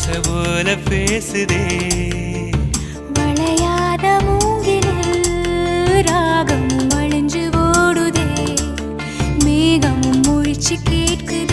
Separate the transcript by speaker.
Speaker 1: போல பேசுதே
Speaker 2: வளையாத மூங்கிலில் ராகமும் வழிஞ்சு ஓடுதே மேகமும் முழிச்சு கேட்குதே